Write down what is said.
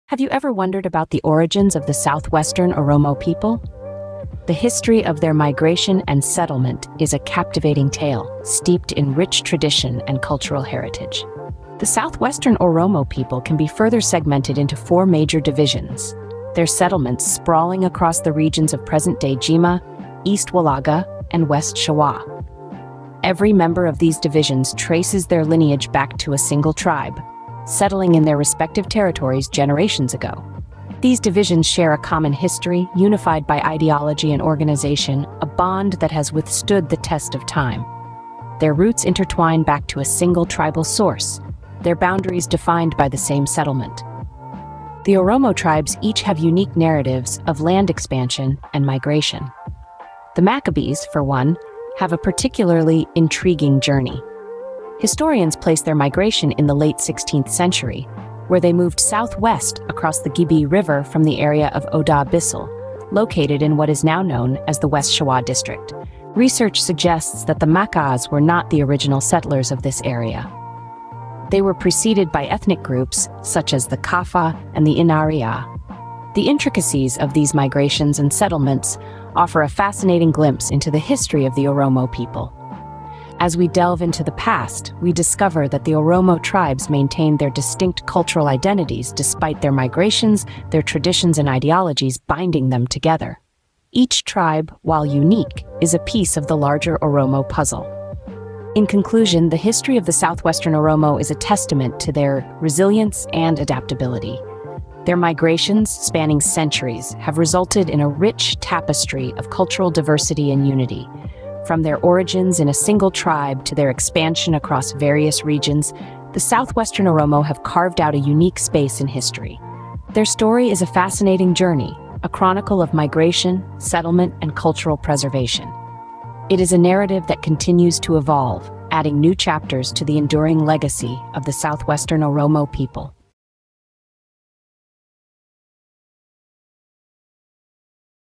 Have you ever wondered about the origins of the southwestern Oromo people? The history of their migration and settlement is a captivating tale, steeped in rich tradition and cultural heritage. The southwestern Oromo people can be further segmented into four major divisions, their settlements sprawling across the regions of present-day Jima, East Walaga, and West Shawa. Every member of these divisions traces their lineage back to a single tribe, settling in their respective territories generations ago. These divisions share a common history, unified by ideology and organization, a bond that has withstood the test of time. Their roots intertwine back to a single tribal source, their boundaries defined by the same settlement. The Oromo tribes each have unique narratives of land expansion and migration. The Maccabees, for one, have a particularly intriguing journey. Historians place their migration in the late 16th century, where they moved southwest across the Gibi River from the area of Oda Bissell, located in what is now known as the West Shawa district. Research suggests that the Maccas were not the original settlers of this area. They were preceded by ethnic groups such as the Kafa and the Inaria. The intricacies of these migrations and settlements offer a fascinating glimpse into the history of the Oromo people. As we delve into the past, we discover that the Oromo tribes maintained their distinct cultural identities despite their migrations, their traditions and ideologies binding them together. Each tribe, while unique, is a piece of the larger Oromo puzzle. In conclusion, the history of the southwestern Oromo is a testament to their resilience and adaptability. Their migrations, spanning centuries, have resulted in a rich tapestry of cultural diversity and unity. From their origins in a single tribe to their expansion across various regions, the southwestern Oromo have carved out a unique space in history. Their story is a fascinating journey, a chronicle of migration, settlement, and cultural preservation. It is a narrative that continues to evolve, adding new chapters to the enduring legacy of the southwestern Oromo people.